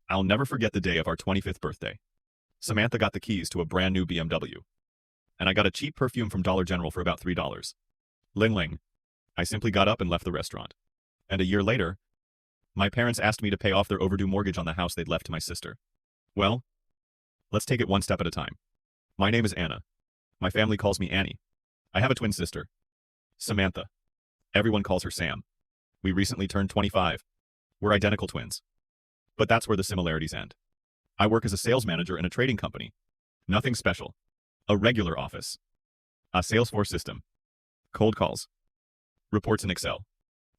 I'll never forget the day of our 25th birthday. Samantha got the keys to a brand new BMW, and I got a cheap perfume from Dollar General for about $3. Ling ling. I simply got up and left the restaurant. And a year later, my parents asked me to pay off their overdue mortgage on the house they'd left to my sister. Well, let's take it one step at a time. My name is Anna. My family calls me Annie. I have a twin sister, Samantha. Everyone calls her Sam. We recently turned 25. We're identical twins. But that's where the similarities end. I work as a sales manager in a trading company. Nothing special. A regular office. A Salesforce system. Cold calls. Reports in Excel.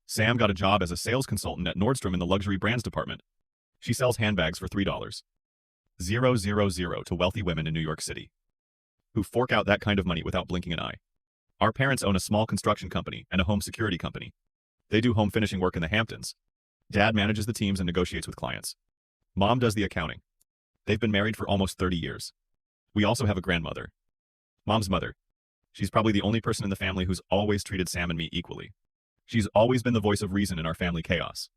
Sam got a job as a sales consultant at Nordstrom in the luxury brands department. She sells handbags for $3,000 to wealthy women in New York City, who fork out that kind of money without blinking an eye. Our parents own a small construction company and a home security company. They do home finishing work in the Hamptons. Dad manages the teams and negotiates with clients. Mom does the accounting. They've been married for almost 30 years. We also have a grandmother. Mom's mother. She's probably the only person in the family who's always treated Sam and me equally. She's always been the voice of reason in our family chaos.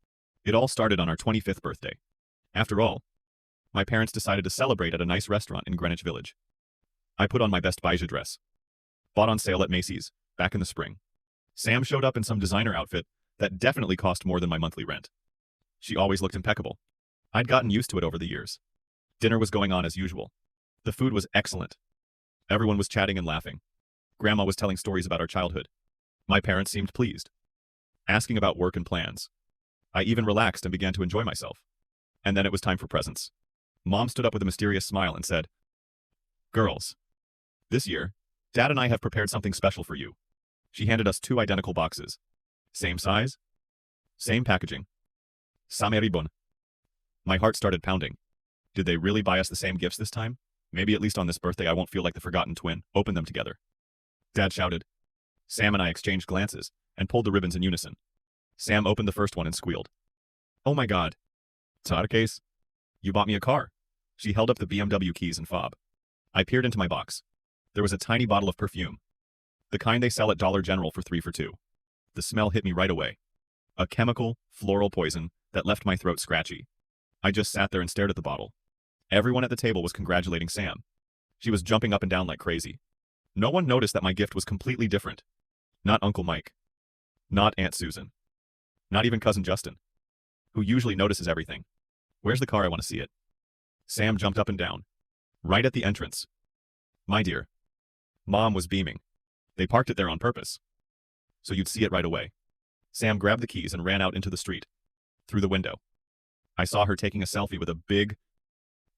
It all started on our 25th birthday. After all, my parents decided to celebrate at a nice restaurant in Greenwich Village. I put on my best beige dress, bought on sale at Macy's, back in the spring. Sam showed up in some designer outfit that definitely cost more than my monthly rent. She always looked impeccable. I'd gotten used to it over the years. Dinner was going on as usual. The food was excellent. Everyone was chatting and laughing. Grandma was telling stories about our childhood. My parents seemed pleased, asking about work and plans. I even relaxed and began to enjoy myself. And then it was time for presents. Mom stood up with a mysterious smile and said, "Girls, this year, Dad and I have prepared something special for you." She handed us 2 identical boxes. Same size, same packaging. Sameribon. My heart started pounding. Did they really buy us the same gifts this time? Maybe at least on this birthday I won't feel like the forgotten twin. Open them together. Dad shouted. Sam and I exchanged glances and pulled the ribbons in unison. Sam opened the first one and squealed. "Oh my God. Case? You bought me a car." She held up the BMW keys and fob. I peered into my box. There was a tiny bottle of perfume. The kind they sell at Dollar General for 3 for $2. The smell hit me right away. A chemical, floral poison that left my throat scratchy. I just sat there and stared at the bottle. Everyone at the table was congratulating Sam. She was jumping up and down like crazy. No one noticed that my gift was completely different. Not Uncle Mike. Not Aunt Susan. Not even Cousin Justin, who usually notices everything. "Where's the car? I want to see it." Sam jumped up and down. "Right at the entrance." "My dear." Mom was beaming. "They parked it there on purpose, so you'd see it right away." Sam grabbed the keys and ran out into the street, through the window. I saw her taking a selfie with a big,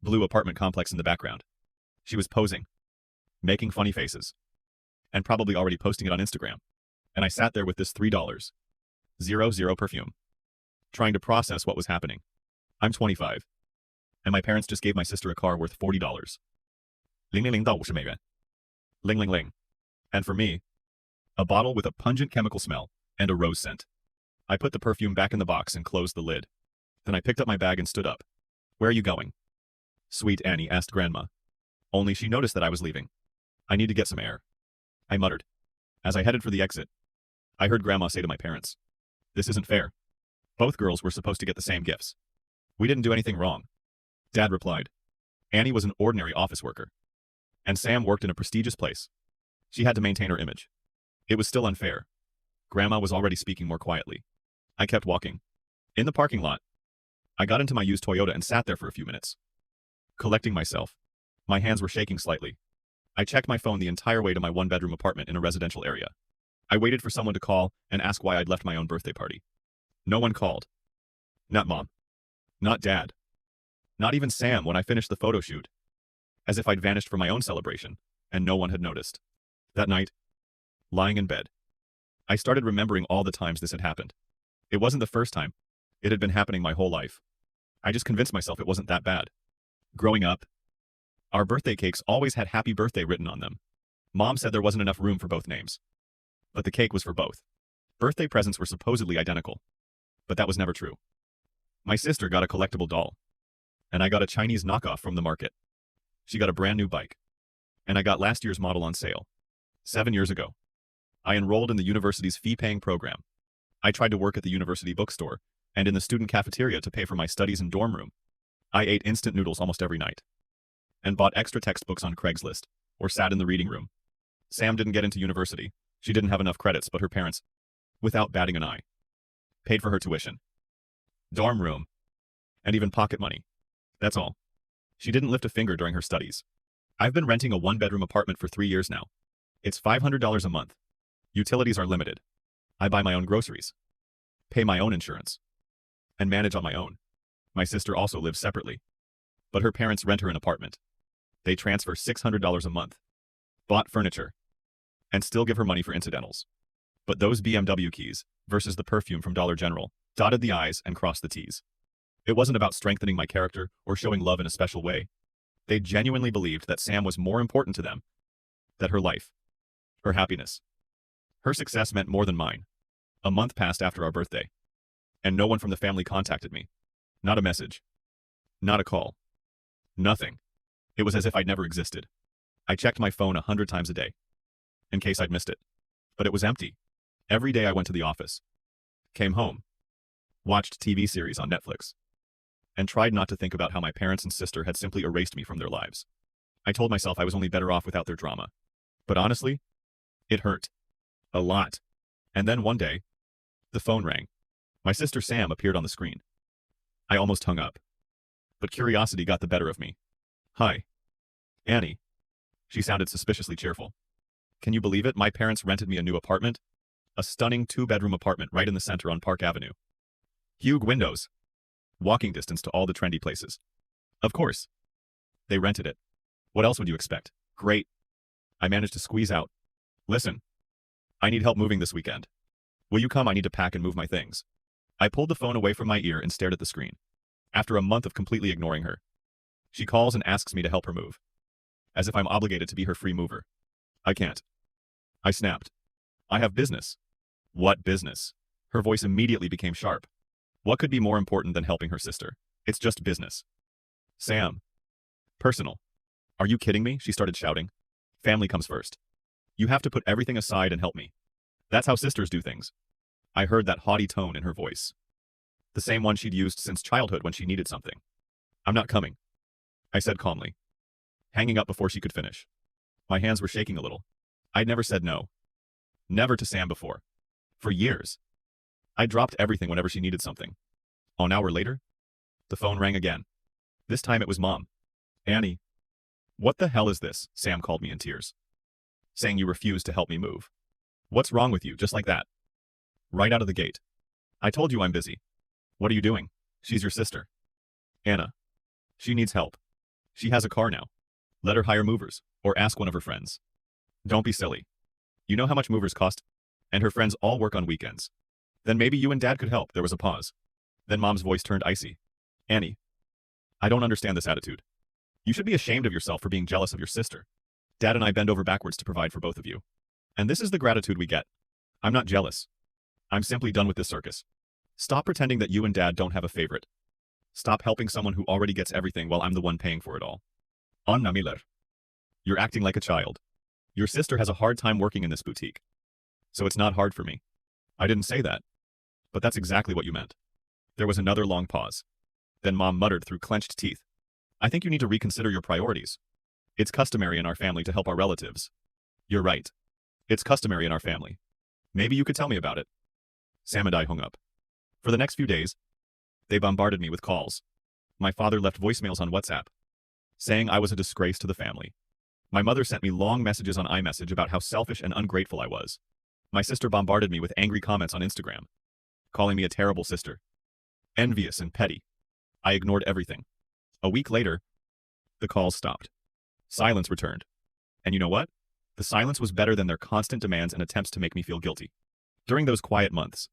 blue apartment complex in the background. She was posing, making funny faces, and probably already posting it on Instagram. And I sat there with this $3 perfume, trying to process what was happening. I'm 25, and my parents just gave my sister a car worth $40. 0.00到50美元. Ling ling ling. And for me, a bottle with a pungent chemical smell and a rose scent. I put the perfume back in the box and closed the lid. Then I picked up my bag and stood up. "Where are you going?" Sweet Annie asked Grandma. Only she noticed that I was leaving. "I need to get some air," I muttered. As I headed for the exit, I heard Grandma say to my parents, "This isn't fair. Both girls were supposed to get the same gifts. We didn't do anything wrong." Dad replied, "Annie was an ordinary office worker, and Sam worked in a prestigious place. She had to maintain her image. It was still unfair." Grandma was already speaking more quietly. I kept walking. In the parking lot, I got into my used Toyota and sat there for a few minutes, collecting myself. My hands were shaking slightly. I checked my phone the entire way to my 1-bedroom apartment in a residential area. I waited for someone to call and ask why I'd left my own birthday party. No one called. Not Mom. Not Dad. Not even Sam when I finished the photo shoot. As if I'd vanished from my own celebration, and no one had noticed. That night, lying in bed, I started remembering all the times this had happened. It wasn't the first time. It had been happening my whole life. I just convinced myself it wasn't that bad. Growing up, our birthday cakes always had happy birthday written on them. Mom said there wasn't enough room for both names, but the cake was for both. Birthday presents were supposedly identical, but that was never true. My sister got a collectible doll, and I got a Chinese knockoff from the market. She got a brand new bike, and I got last year's model on sale. 7 years ago, I enrolled in the university's fee-paying program. I tried to work at the university bookstore and in the student cafeteria to pay for my studies and dorm room. I ate instant noodles almost every night. And bought extra textbooks on Craigslist, or sat in the reading room. Sam didn't get into university. She didn't have enough credits, but her parents, without batting an eye, paid for her tuition, dorm room, and even pocket money. That's all. She didn't lift a finger during her studies. I've been renting a one-bedroom apartment for 3 years now. It's $500 a month. Utilities are limited. I buy my own groceries, pay my own insurance, and manage on my own. My sister also lives separately, but her parents rent her an apartment. They transfer $600 a month, bought furniture, and still give her money for incidentals. But those BMW keys versus the perfume from Dollar General dotted the I's and crossed the T's. It wasn't about strengthening my character or showing love in a special way. They genuinely believed that Sam was more important to them, that her life, her happiness, her success meant more than mine. A month passed after our birthday, and no one from the family contacted me. Not a message. Not a call. Nothing. It was as if I'd never existed. I checked my phone 100 times a day, in case I'd missed it. But it was empty. Every day I went to the office, came home, watched TV series on Netflix, and tried not to think about how my parents and sister had simply erased me from their lives. I told myself I was only better off without their drama. But honestly, it hurt. A lot. And then one day, the phone rang. My sister Sam appeared on the screen. I almost hung up. But curiosity got the better of me. Hi. Annie. She sounded suspiciously cheerful. Can you believe it? My parents rented me a new apartment. A stunning 2-bedroom apartment right in the center on Park Avenue. Huge windows. Walking distance to all the trendy places. Of course. They rented it. What else would you expect? Great. I managed to squeeze out. Listen. I need help moving this weekend. Will you come? I need to pack and move my things. I pulled the phone away from my ear and stared at the screen. After a month of completely ignoring her, she calls and asks me to help her move. As if I'm obligated to be her free mover. I can't. I snapped. I have business. What business? Her voice immediately became sharp. What could be more important than helping her sister? It's just business. Sam. Personal. Are you kidding me? She started shouting. Family comes first. You have to put everything aside and help me. That's how sisters do things. I heard that haughty tone in her voice. The same one she'd used since childhood when she needed something. I'm not coming, I said calmly, hanging up before she could finish. My hands were shaking a little. I'd never said no. Never to Sam before. For years. I dropped everything whenever she needed something. An hour later, the phone rang again. This time it was Mom. Annie. What the hell is this? Sam called me in tears. Saying you refused to help me move. What's wrong with you? Just like that. Right out of the gate. I told you I'm busy. What are you doing? She's your sister. Anna. She needs help. She has a car now. Let her hire movers, or ask one of her friends. Don't be silly. You know how much movers cost? And her friends all work on weekends. Then maybe you and Dad could help. There was a pause. Then Mom's voice turned icy. Annie. I don't understand this attitude. You should be ashamed of yourself for being jealous of your sister. Dad and I bend over backwards to provide for both of you. And this is the gratitude we get. I'm not jealous. I'm simply done with this circus. Stop pretending that you and Dad don't have a favorite. Stop helping someone who already gets everything while I'm the one paying for it all. Anna Miller. You're acting like a child. Your sister has a hard time working in this boutique. So it's not hard for me. I didn't say that. But that's exactly what you meant. There was another long pause. Then Mom muttered through clenched teeth. I think you need to reconsider your priorities. It's customary in our family to help our relatives. You're right. It's customary in our family. Maybe you could tell me about it. Sam and I hung up. For the next few days, they bombarded me with calls. My father left voicemails on WhatsApp, saying I was a disgrace to the family. My mother sent me long messages on iMessage about how selfish and ungrateful I was. My sister bombarded me with angry comments on Instagram, calling me a terrible sister, envious and petty. I ignored everything. A week later, the calls stopped. Silence returned. And you know what? The silence was better than their constant demands and attempts to make me feel guilty. During those quiet months,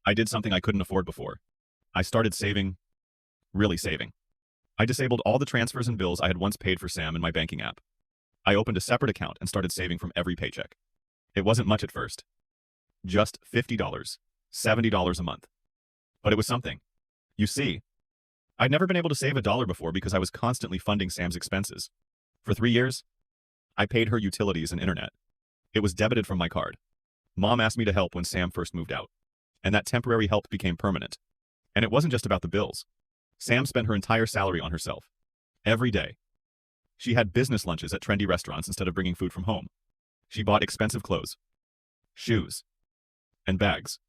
I did something I couldn't afford before. I started saving. Really saving. I disabled all the transfers and bills I had once paid for Sam in my banking app. I opened a separate account and started saving from every paycheck. It wasn't much at first. Just $50, $70 a month. But it was something. You see, I'd never been able to save $1 before because I was constantly funding Sam's expenses. For 3 years, I paid her utilities and internet. It was debited from my card. Mom asked me to help when Sam first moved out. And that temporary help became permanent. And it wasn't just about the bills. Sam spent her entire salary on herself. Every day. She had business lunches at trendy restaurants instead of bringing food from home. She bought expensive clothes, shoes, and bags,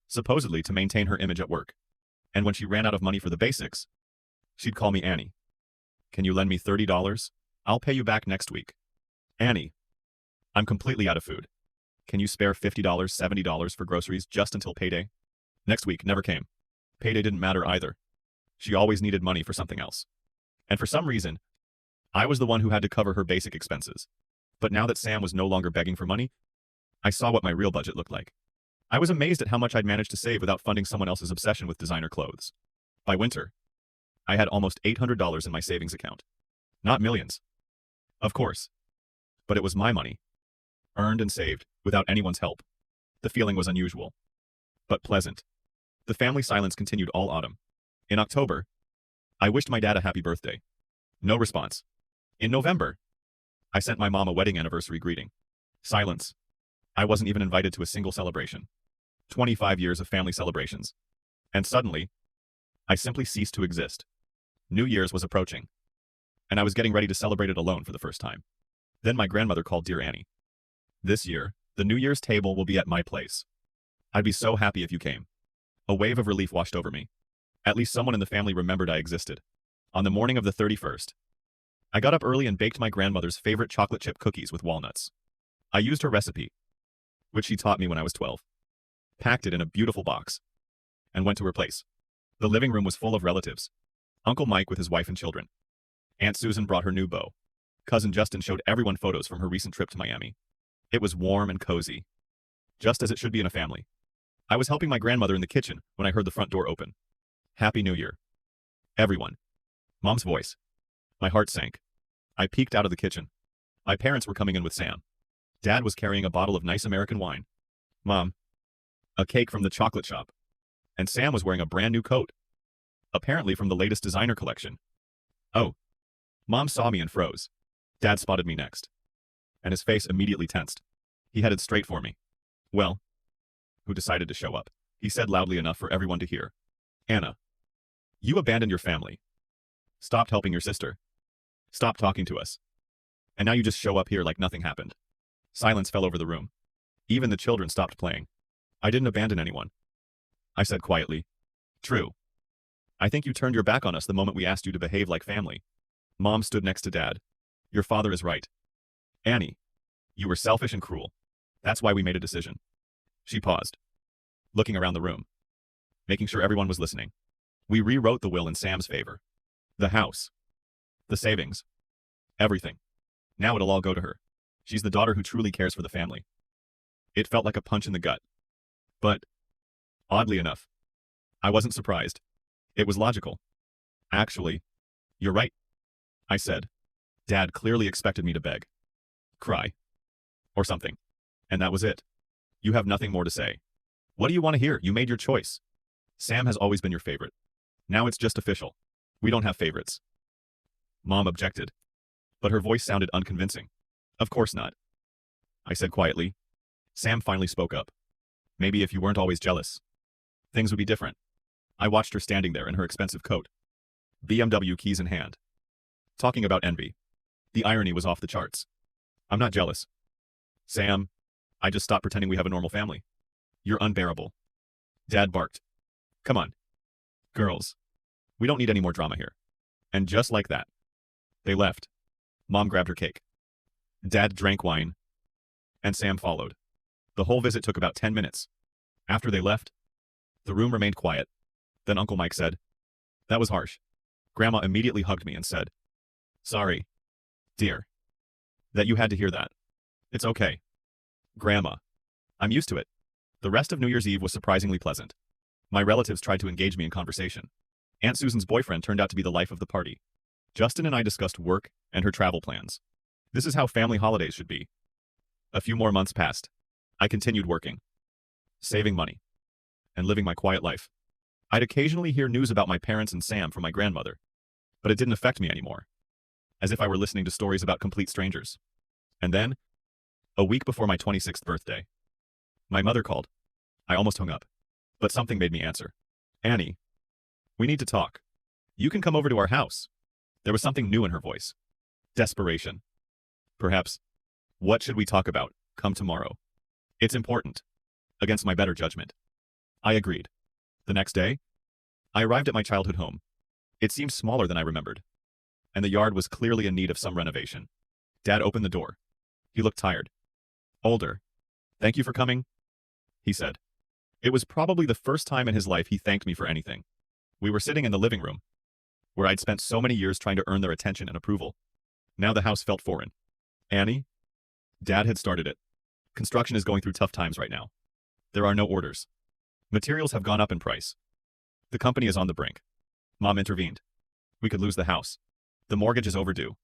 supposedly to maintain her image at work. And when she ran out of money for the basics, she'd call me Annie. Can you lend me $30? I'll pay you back next week. Annie, I'm completely out of food. Can you spare $50, $70 for groceries just until payday? Next week never came. Payday didn't matter either. She always needed money for something else. And for some reason, I was the one who had to cover her basic expenses. But now that Sam was no longer begging for money, I saw what my real budget looked like. I was amazed at how much I'd managed to save without funding someone else's obsession with designer clothes. By winter, I had almost $800 in my savings account. Not millions. Of course. But it was my money. Earned and saved, without anyone's help. The feeling was unusual. But pleasant. The family silence continued all autumn. In October, I wished my dad a happy birthday. No response. In November, I sent my mom a wedding anniversary greeting. Silence. I wasn't even invited to a single celebration. 25 years of family celebrations. And suddenly, I simply ceased to exist. New Year's was approaching, and I was getting ready to celebrate it alone for the first time. Then my grandmother called Dear Annie. This year, the New Year's table will be at my place. I'd be so happy if you came. A wave of relief washed over me. At least someone in the family remembered I existed. On the morning of the 31st, I got up early and baked my grandmother's favorite chocolate chip cookies with walnuts. I used her recipe, which she taught me when I was 12, packed it in a beautiful box, and went to her place. The living room was full of relatives. Uncle Mike with his wife and children. Aunt Susan brought her new beau. Cousin Justin showed everyone photos from her recent trip to Miami. It was warm and cozy, just as it should be in a family. I was helping my grandmother in the kitchen when I heard the front door open. Happy New Year. Everyone. Mom's voice. My heart sank. I peeked out of the kitchen. My parents were coming in with Sam. Dad was carrying a bottle of nice American wine. Mom. A cake from the chocolate shop. And Sam was wearing a brand new coat. Apparently from the latest designer collection. Oh. Mom saw me and froze. Dad spotted me next. And his face immediately tensed. He headed straight for me. Well, who decided to show up? He said loudly enough for everyone to hear. Anna. You abandoned your family. Stopped helping your sister. Stopped talking to us. And now you just show up here like nothing happened. Silence fell over the room. Even the children stopped playing. I didn't abandon anyone. I said quietly. True. I think you turned your back on us the moment we asked you to behave like family. Mom stood next to Dad. Your father is right. Annie, you were selfish and cruel. That's why we made a decision. She paused, looking around the room, making sure everyone was listening. We rewrote the will in Sam's favor. The house. The savings. Everything. Now it'll all go to her. She's the daughter who truly cares for the family. It felt like a punch in the gut. But, oddly enough, I wasn't surprised. It was logical. Actually, you're right, I said. Dad clearly expected me to beg, cry, or something. And that was it. You have nothing more to say. What do you want to hear? You made your choice. Sam has always been your favorite. Now it's just official. We don't have favorites. Mom objected, but her voice sounded unconvincing. Of course not, I said quietly. Sam finally spoke up. Maybe if you weren't always jealous, things would be different. I watched her standing there in her expensive coat, BMW keys in hand, talking about envy. The irony was off the charts. I'm not jealous. Sam, I just stopped pretending we have a normal family. You're unbearable. Dad barked. Come on. Girls. We don't need any more drama here. And just like that, they left. Mom grabbed her cake. Dad drank wine. And Sam followed. The whole visit took about 10 minutes. After they left, the room remained quiet. Then Uncle Mike said, "That was harsh." Grandma immediately hugged me and said, "Sorry, dear, that you had to hear that. It's okay. Grandma, I'm used to it." The rest of New Year's Eve was surprisingly pleasant. My relatives tried to engage me in conversation. Aunt Susan's boyfriend turned out to be the life of the party. Justin and I discussed work and her travel plans. This is how family holidays should be. A few more months passed. I continued working, saving money, and living my quiet life. I'd occasionally hear news about my parents and Sam from my grandmother, but it didn't affect me anymore, as if I were listening to stories about complete strangers. And then, a week before my 26th birthday, my mother called. I almost hung up, but something made me answer. Annie, we need to talk. You can come over to our house. There was something new in her voice. Desperation. Perhaps. What should we talk about? Come tomorrow. It's important. Against my better judgment. I agreed. The next day, I arrived at my childhood home. It seemed smaller than I remembered, and the yard was clearly in need of some renovation. Dad opened the door. He looked tired. Older. Thank you for coming, he said. It was probably the first time in his life he thanked me for anything. We were sitting in the living room, where I'd spent so many years trying to earn their attention and approval. Now the house felt foreign. Annie? Dad had started it. Construction is going through tough times right now. There are no orders. Materials have gone up in price. The company is on the brink. Mom intervened. We could lose the house. The mortgage is overdue.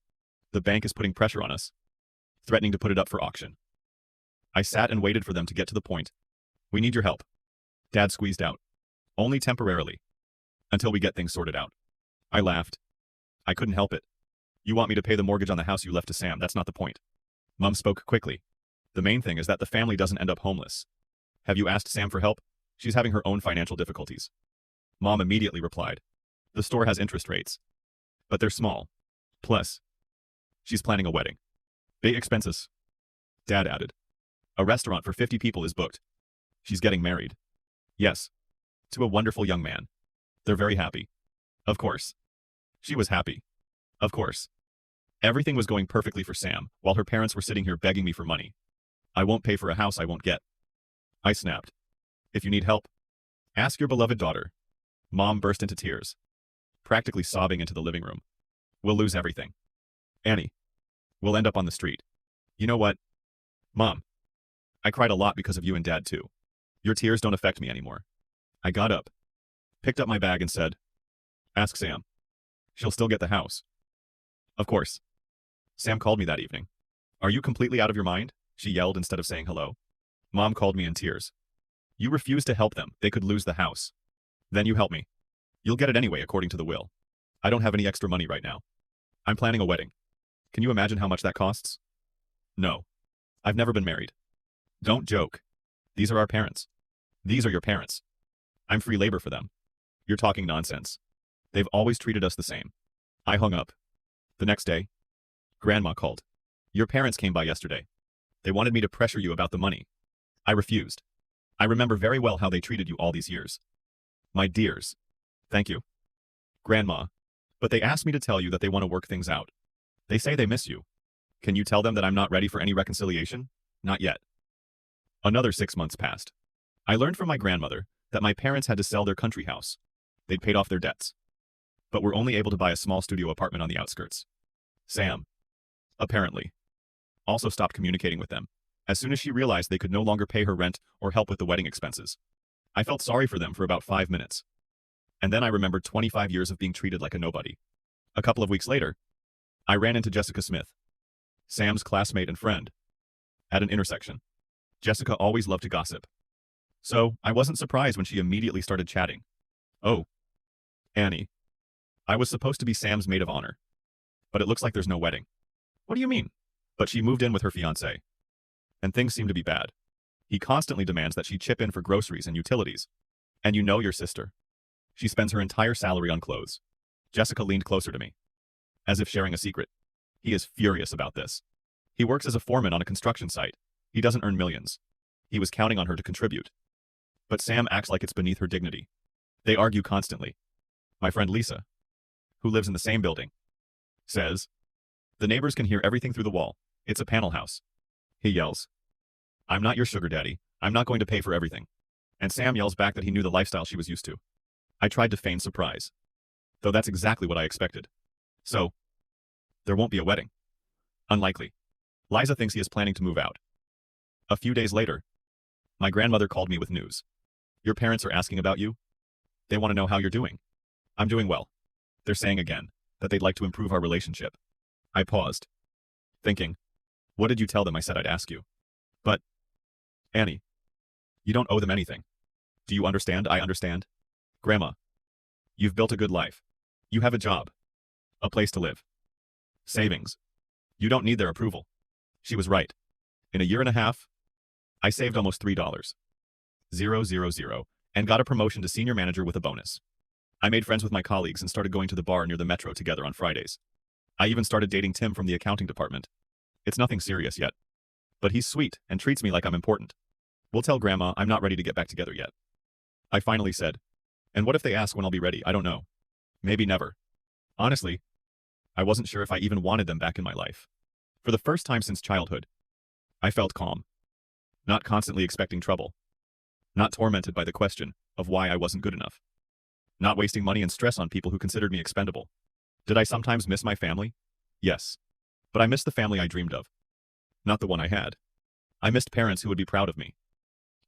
The bank is putting pressure on us, threatening to put it up for auction. I sat and waited for them to get to the point. We need your help. Dad squeezed out. Only temporarily. Until we get things sorted out. I laughed. I couldn't help it. You want me to pay the mortgage on the house you left to Sam, that's not the point. Mom spoke quickly. The main thing is that the family doesn't end up homeless. Have you asked Sam for help? She's having her own financial difficulties. Mom immediately replied. The store has interest rates. But they're small. Plus, she's planning a wedding. Big expenses. Dad added. A restaurant for 50 people is booked. She's getting married. Yes. To a wonderful young man. They're very happy. Of course. She was happy. Of course. Everything was going perfectly for Sam, while her parents were sitting here begging me for money. I won't pay for a house I won't get. I snapped. If you need help, ask your beloved daughter. Mom burst into tears, practically sobbing into the living room. We'll lose everything. Annie. We'll end up on the street. You know what? Mom. I cried a lot because of you and Dad too. Your tears don't affect me anymore. I got up, picked up my bag and said, ask Sam. She'll still get the house. Of course. Sam called me that evening. Are you completely out of your mind? She yelled instead of saying hello. Mom called me in tears. You refused to help them. They could lose the house. Then you help me. You'll get it anyway according to the will. I don't have any extra money right now. I'm planning a wedding. Can you imagine how much that costs? No. I've never been married. Don't joke. These are our parents. These are your parents. I'm free labor for them. You're talking nonsense. They've always treated us the same. I hung up. The next day, Grandma called. Your parents came by yesterday. They wanted me to pressure you about the money. I refused. I remember very well how they treated you all these years. My dears. Thank you. Grandma. But they asked me to tell you that they want to work things out. They say they miss you. Can you tell them that I'm not ready for any reconciliation? Not yet. Another 6 months passed. I learned from my grandmother that my parents had to sell their country house. They'd paid off their debts, but were only able to buy a small studio apartment on the outskirts. Sam, apparently, also stopped communicating with them as soon as she realized they could no longer pay her rent or help with the wedding expenses. I felt sorry for them for about 5 minutes. And then I remembered 25 years of being treated like a nobody. A couple of weeks later, I ran into Jessica Smith, Sam's classmate and friend, at an intersection. Jessica always loved to gossip. So, I wasn't surprised when she immediately started chatting. Oh, Annie. I was supposed to be Sam's maid of honor. But it looks like there's no wedding. What do you mean? But she moved in with her fiancé. And things seem to be bad. He constantly demands that she chip in for groceries and utilities. And you know your sister. She spends her entire salary on clothes. Jessica leaned closer to me, as if sharing a secret. He is furious about this. He works as a foreman on a construction site. He doesn't earn millions. He was counting on her to contribute. But Sam acts like it's beneath her dignity. They argue constantly. My friend Lisa, who lives in the same building, says, the neighbors can hear everything through the wall. It's a panel house. He yells, I'm not your sugar daddy. I'm not going to pay for everything. And Sam yells back that he knew the lifestyle she was used to. I tried to feign surprise, though that's exactly what I expected. So, there won't be a wedding. Unlikely. Liza thinks he is planning to move out. A few days later, my grandmother called me with news. Your parents are asking about you. They want to know how you're doing. I'm doing well. They're saying again that they'd like to improve our relationship. I paused, thinking, what did you tell them I said I'd ask you? But, Annie, you don't owe them anything. Do you understand? I understand. Grandma, you've built a good life. You have a job, a place to live, savings. You don't need their approval. She was right. In a year and a half, I saved almost $3,000, and got a promotion to senior manager with a bonus. I made friends with my colleagues and started going to the bar near the metro together on Fridays. I even started dating Tim from the accounting department. It's nothing serious yet. But he's sweet and treats me like I'm important. We'll tell Grandma I'm not ready to get back together yet. I finally said. And what if they ask when I'll be ready? I don't know. Maybe never. Honestly, I wasn't sure if I even wanted them back in my life. For the first time since childhood, I felt calm. Not constantly expecting trouble. Not tormented by the question of why I wasn't good enough. Not wasting money and stress on people who considered me expendable. Did I sometimes miss my family? Yes. But I missed the family I dreamed of. Not the one I had. I missed parents who would be proud of me.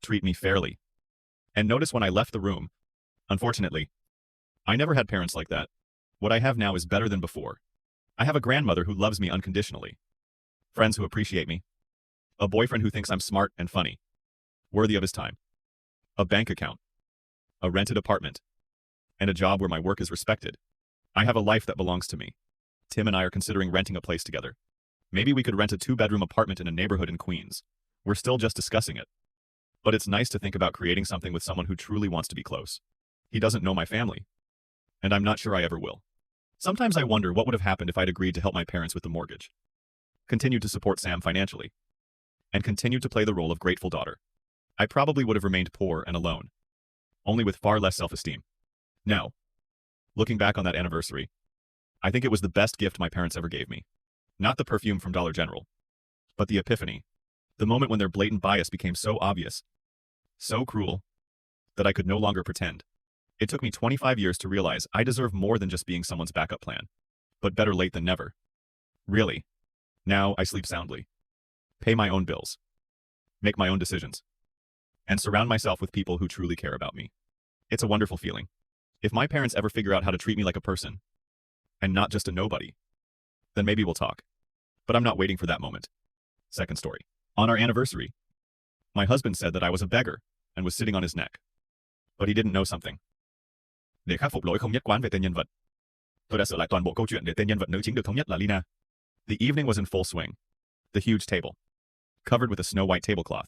Treat me fairly. And notice when I left the room, unfortunately, I never had parents like that. What I have now is better than before. I have a grandmother who loves me unconditionally. Friends who appreciate me. A boyfriend who thinks I'm smart and funny. Worthy of his time. A bank account. A rented apartment. And a job where my work is respected. I have a life that belongs to me. Tim and I are considering renting a place together. Maybe we could rent a 2-bedroom apartment in a neighborhood in Queens. We're still just discussing it. But it's nice to think about creating something with someone who truly wants to be close. He doesn't know my family. And I'm not sure I ever will. Sometimes I wonder what would have happened if I'd agreed to help my parents with the mortgage. Continued to support Sam financially. And continued to play the role of grateful daughter. I probably would have remained poor and alone. Only with far less self-esteem. Now, looking back on that anniversary, I think it was the best gift my parents ever gave me. Not the perfume from Dollar General, but the epiphany. The moment when their blatant bias became so obvious, so cruel, that I could no longer pretend. It took me 25 years to realize I deserve more than just being someone's backup plan. But better late than never. Really. Now I sleep soundly. Pay my own bills. Make my own decisions. And surround myself with people who truly care about me. It's a wonderful feeling. If my parents ever figure out how to treat me like a person, and not just a nobody, then maybe we'll talk. But I'm not waiting for that moment. Second story. On our anniversary, my husband said that I was a beggar and was sitting on his neck. But he didn't know something. Để khắc phục lỗi không nhất quán về tên nhân vật, tôi đã sửa lại toàn bộ câu chuyện để tên nhân vật nữ chính được thống nhất là Lina. The evening was in full swing. The huge table, covered with a snow-white tablecloth,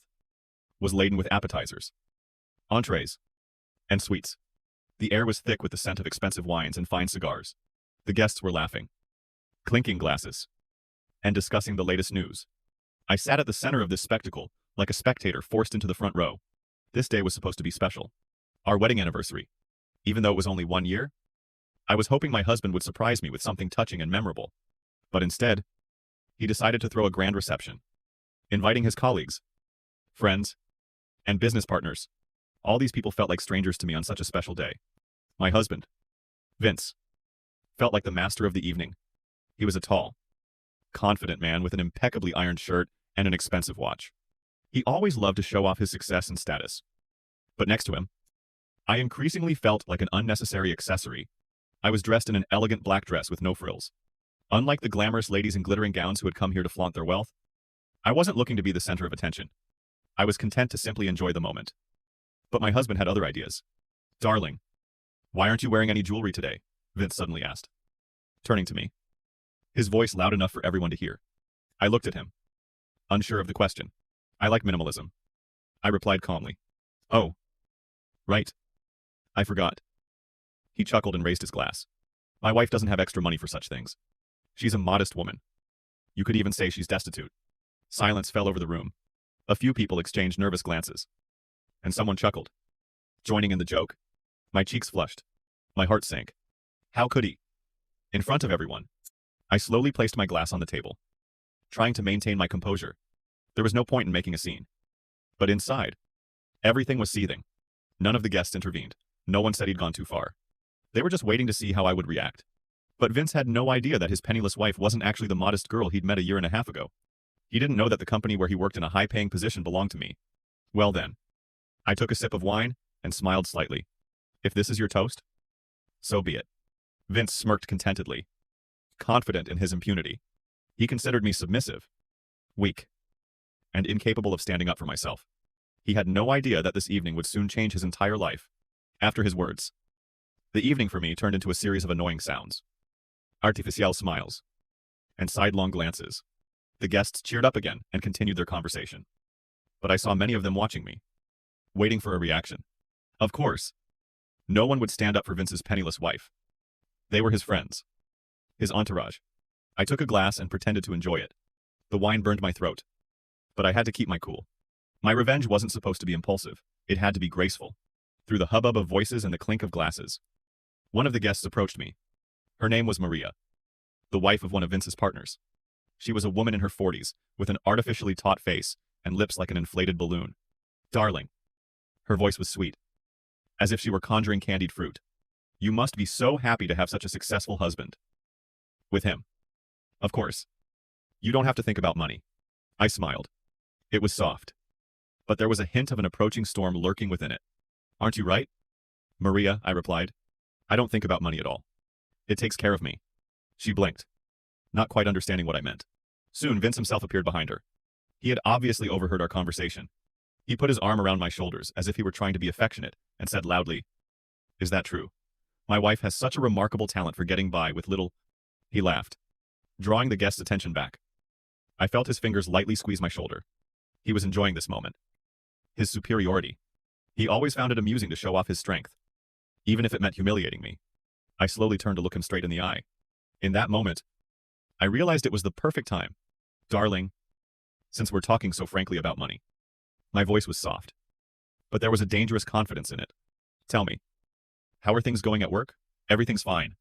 was laden with appetizers, entrees, and sweets. The air was thick with the scent of expensive wines and fine cigars. The guests were laughing, clinking glasses, and discussing the latest news. I sat at the center of this spectacle, like a spectator forced into the front row. This day was supposed to be special. Our wedding anniversary. Even though it was only 1 year, I was hoping my husband would surprise me with something touching and memorable. But instead, he decided to throw a grand reception, inviting his colleagues, friends, and business partners. All these people felt like strangers to me on such a special day. My husband, Vince, felt like the master of the evening. He was a tall, confident man with an impeccably ironed shirt and an expensive watch. He always loved to show off his success and status. But next to him, I increasingly felt like an unnecessary accessory. I was dressed in an elegant black dress with no frills. Unlike the glamorous ladies in glittering gowns who had come here to flaunt their wealth, I wasn't looking to be the center of attention. I was content to simply enjoy the moment. But my husband had other ideas. Darling, why aren't you wearing any jewelry today? Vince suddenly asked, turning to me, his voice loud enough for everyone to hear. I looked at him, unsure of the question. I like minimalism. I replied calmly. Oh, right. I forgot. He chuckled and raised his glass. My wife doesn't have extra money for such things. She's a modest woman. You could even say she's destitute. Silence fell over the room. A few people exchanged nervous glances. And someone chuckled, joining in the joke. My cheeks flushed. My heart sank. How could he? In front of everyone. I slowly placed my glass on the table, trying to maintain my composure. There was no point in making a scene. But inside, everything was seething. None of the guests intervened. No one said he'd gone too far. They were just waiting to see how I would react. But Vince had no idea that his penniless wife wasn't actually the modest girl he'd met a year and a half ago. He didn't know that the company where he worked in a high-paying position belonged to me. Well then. I took a sip of wine and smiled slightly. If this is your toast, so be it. Vince smirked contentedly, confident in his impunity. He considered me submissive, weak, and incapable of standing up for myself. He had no idea that this evening would soon change his entire life. After his words, the evening for me turned into a series of annoying sounds. Artificial smiles. And sidelong glances. The guests cheered up again and continued their conversation. But I saw many of them watching me, waiting for a reaction. Of course, No one would stand up for Vince's penniless wife. They were his friends. His entourage. I took a glass and pretended to enjoy it. The wine burned my throat. But I had to keep my cool. My revenge wasn't supposed to be impulsive. It had to be graceful. Through the hubbub of voices and the clink of glasses, one of the guests approached me. Her name was Maria, the wife of one of Vince's partners. She was a woman in her 40s, with an artificially taut face and lips like an inflated balloon. Darling. Her voice was sweet, as if she were conjuring candied fruit. You must be so happy to have such a successful husband. With him. Of course. You don't have to think about money. I smiled. It was soft. But there was a hint of an approaching storm lurking within it. Aren't you right? Maria, I replied. I don't think about money at all. It takes care of me. She blinked, not quite understanding what I meant. Soon Vince himself appeared behind her. He had obviously overheard our conversation. He put his arm around my shoulders as if he were trying to be affectionate and said loudly, "Is that true? My wife has such a remarkable talent for getting by with little." He laughed, drawing the guest's attention back. I felt his fingers lightly squeeze my shoulder. He was enjoying this moment. His superiority. He always found it amusing to show off his strength, even if it meant humiliating me. I slowly turned to look him straight in the eye. In that moment, I realized it was the perfect time. Darling, since we're talking so frankly about money. My voice was soft, but there was a dangerous confidence in it. Tell me, how are things going at work? Everything's fine.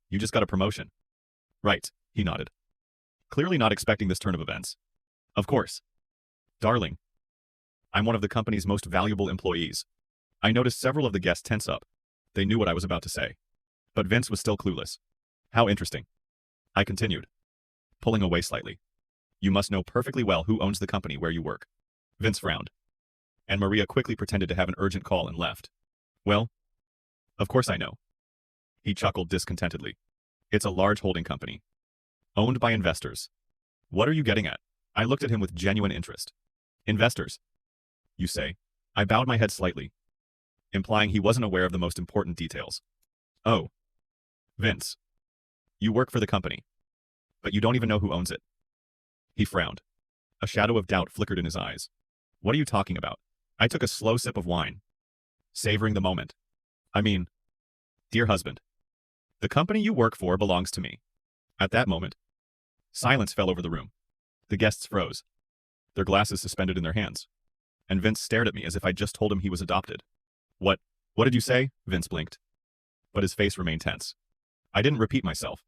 You just got a promotion. Right, he nodded, clearly not expecting this turn of events. Of course. Darling, I'm one of the company's most valuable employees. I noticed several of the guests tense up. They knew what I was about to say. But Vince was still clueless. How interesting. I continued, pulling away slightly. You must know perfectly well who owns the company where you work. Vince frowned, and Maria quickly pretended to have an urgent call and left. Well, of course I know. He chuckled discontentedly. It's a large holding company, owned by investors. What are you getting at? I looked at him with genuine interest. Investors, you say? I bowed my head slightly, implying he wasn't aware of the most important details. Oh. Vince. You work for the company, but you don't even know who owns it. He frowned. A shadow of doubt flickered in his eyes. What are you talking about? I took a slow sip of wine, savoring the moment. I mean, dear husband, the company you work for belongs to me. At that moment, silence fell over the room. The guests froze, their glasses suspended in their hands, and Vince stared at me as if I'd just told him he was adopted. What did you say? Vince blinked, but his face remained tense. I didn't repeat myself.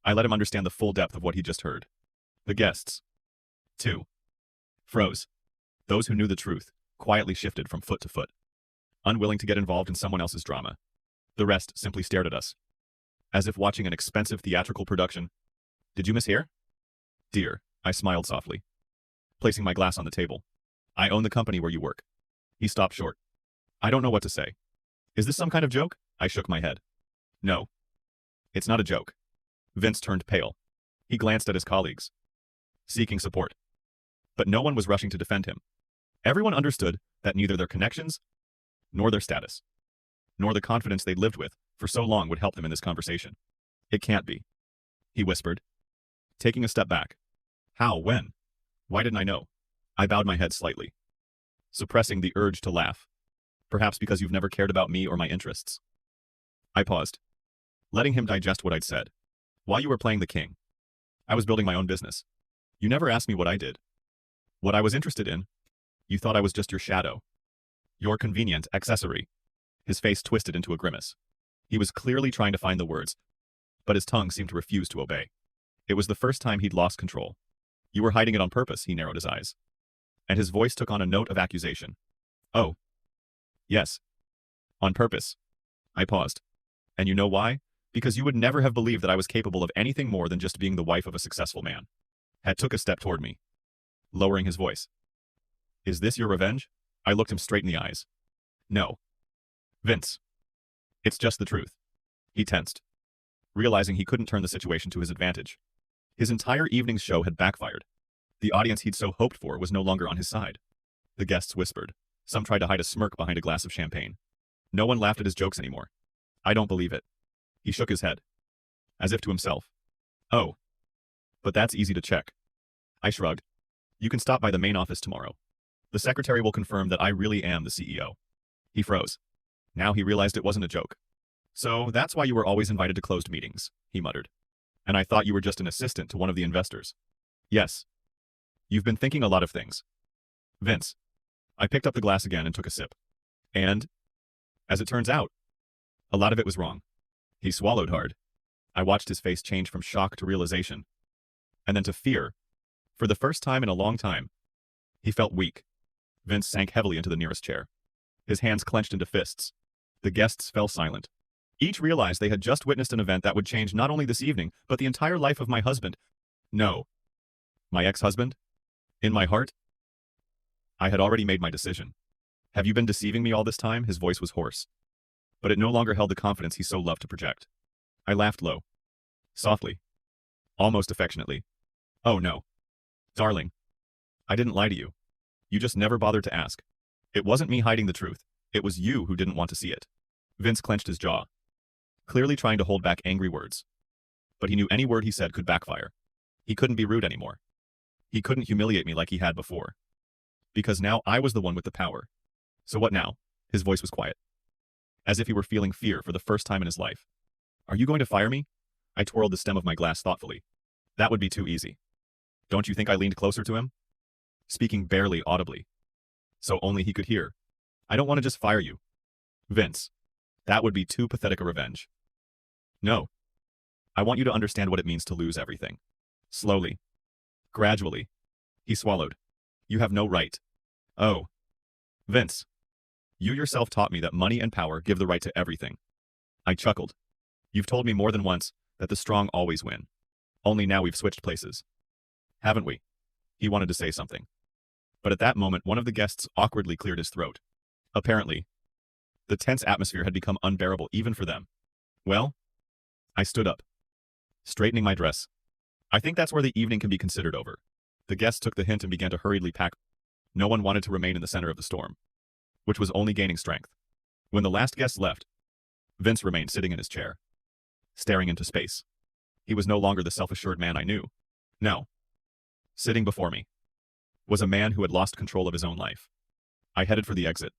I let him understand the full depth of what he just heard. The guests, too, froze. Those who knew the truth quietly shifted from foot to foot, unwilling to get involved in someone else's drama. The rest simply stared at us, as if watching an expensive theatrical production. Did you mishear? Dear, I smiled softly, placing my glass on the table. I own the company where you work. He stopped short. I don't know what to say. Is this some kind of joke? I shook my head. No. It's not a joke. Vince turned pale. He glanced at his colleagues, seeking support. But no one was rushing to defend him. Everyone understood that neither their connections, nor their status, nor the confidence they'd lived with for so long would help them in this conversation. It can't be, he whispered, taking a step back. How? When? Why didn't I know? I bowed my head slightly, suppressing the urge to laugh. Perhaps because you've never cared about me or my interests. I paused, letting him digest what I'd said. While you were playing the king, I was building my own business. You never asked me what I did, what I was interested in. You thought I was just your shadow, your convenient accessory. His face twisted into a grimace. He was clearly trying to find the words, but his tongue seemed to refuse to obey. It was the first time he'd lost control. You were hiding it on purpose, he narrowed his eyes, and his voice took on a note of accusation. Oh. Yes. On purpose. I paused. And you know why? Because you would never have believed that I was capable of anything more than just being the wife of a successful man. Had took a step toward me, lowering his voice. Is this your revenge? I looked him straight in the eyes. No. Vince. It's just the truth. He tensed, realizing he couldn't turn the situation to his advantage. His entire evening's show had backfired. The audience he'd so hoped for was no longer on his side. The guests whispered. Some tried to hide a smirk behind a glass of champagne. No one laughed at his jokes anymore. I don't believe it. He shook his head, as if to himself. Oh. But that's easy to check. I shrugged. You can stop by the main office tomorrow. The secretary will confirm that I really am the CEO. He froze, Now he realized it wasn't a joke. So that's why you were always invited to closed meetings, he muttered. And I thought you were just an assistant to one of the investors. Yes. You've been thinking a lot of things. Vince. I picked up the glass again and took a sip. And, as it turns out, a lot of it was wrong. He swallowed hard. I watched his face change from shock to realization. And then to fear. For the first time in a long time. He felt weak. Vince sank heavily into the nearest chair. His hands clenched into fists. The guests fell silent. Each realized they had just witnessed an event that would change not only this evening, but the entire life of my husband. No. My ex-husband? In my heart? I had already made my decision. Have you been deceiving me all this time? His voice was hoarse. But it no longer held the confidence he so loved to project. I laughed low. Softly. Almost affectionately. Oh no. Darling. I didn't lie to you. You just never bothered to ask. It wasn't me hiding the truth. It was you who didn't want to see it. Vince clenched his jaw, clearly trying to hold back angry words. But he knew any word he said could backfire. He couldn't be rude anymore. He couldn't humiliate me like he had before. Because now I was the one with the power. So what now? His voice was quiet. As if he were feeling fear for the first time in his life. Are you going to fire me? I twirled the stem of my glass thoughtfully. That would be too easy. Don't you think I leaned closer to him? Speaking barely audibly. So only he could hear. I don't want to just fire you. Vince. That would be too pathetic a revenge. No. I want you to understand what it means to lose everything. Slowly. Gradually. He swallowed. You have no right. Oh. Vince. You yourself taught me that money and power give the right to everything. I chuckled. You've told me more than once that the strong always win. Only now we've switched places. Haven't we? He wanted to say something. But at that moment one of the guests awkwardly cleared his throat. Apparently, the tense atmosphere had become unbearable even for them. Well? I stood up, straightening my dress. I think that's where the evening can be considered over. The guests took the hint and began to hurriedly pack. No one wanted to remain in the center of the storm, which was only gaining strength. When the last guest left, Vince remained sitting in his chair, staring into space. He was no longer the self-assured man I knew. No. Sitting before me was a man who had lost control of his own life. I headed for the exit.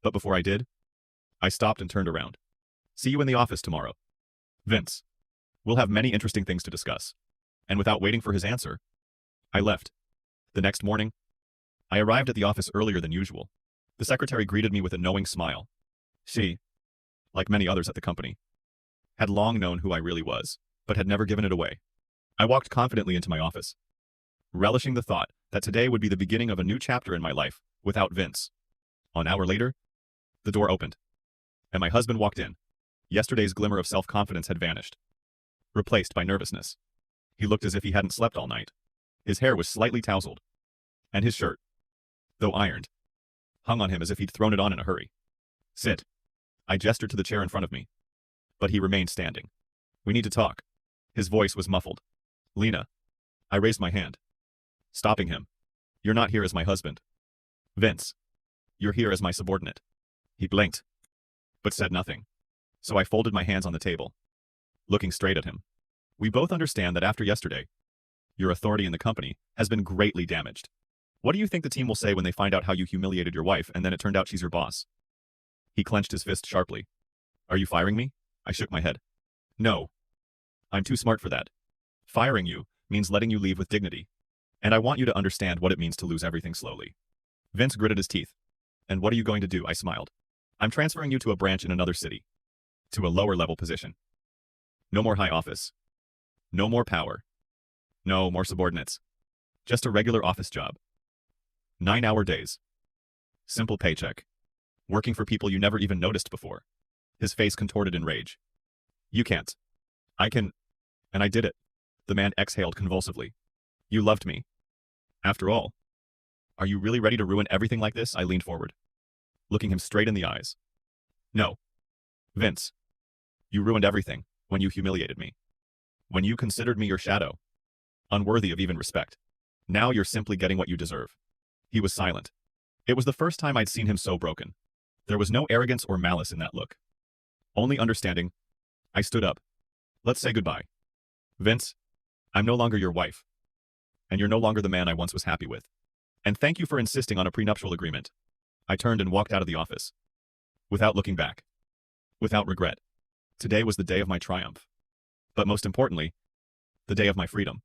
But before I did, I stopped and turned around. See you in the office tomorrow. Vince. We'll have many interesting things to discuss. And without waiting for his answer, I left. The next morning, I arrived at the office earlier than usual. The secretary greeted me with a knowing smile. She, like many others at the company, had long known who I really was, but had never given it away. I walked confidently into my office, relishing the thought that today would be the beginning of a new chapter in my life without Vince. An hour later, the door opened, and my husband walked in. Yesterday's glimmer of self-confidence had vanished, replaced by nervousness. He looked as if he hadn't slept all night. His hair was slightly tousled, and his shirt, though ironed, hung on him as if he'd thrown it on in a hurry. Sit. I gestured to the chair in front of me, but he remained standing. We need to talk. His voice was muffled. Lena. I raised my hand, stopping him. You're not here as my husband. Vince. You're here as my subordinate. He blinked, but said nothing. So I folded my hands on the table, looking straight at him. We both understand that after yesterday, your authority in the company has been greatly damaged. What do you think the team will say when they find out how you humiliated your wife and then it turned out she's your boss? He clenched his fist sharply. Are you firing me? I shook my head. No. I'm too smart for that. Firing you means letting you leave with dignity. And I want you to understand what it means to lose everything slowly. Vince gritted his teeth. And what are you going to do? I smiled. I'm transferring you to a branch in another city. To a lower level position. No more high office. No more power. No more subordinates. Just a regular office job. 9-hour days. Simple paycheck. Working for people you never even noticed before. His face contorted in rage. You can't. I can. And I did it. The man exhaled convulsively. You loved me. After all. Are you really ready to ruin everything like this? I leaned forward, looking him straight in the eyes. No. Vince. You ruined everything when you humiliated me. When you considered me your shadow. Unworthy of even respect. Now you're simply getting what you deserve. He was silent. It was the first time I'd seen him so broken. There was no arrogance or malice in that look. Only understanding. I stood up. Let's say goodbye. Vince, I'm no longer your wife. And you're no longer the man I once was happy with. And thank you for insisting on a prenuptial agreement. I turned and walked out of the office, without looking back, without regret. Today was the day of my triumph. But most importantly, the day of my freedom.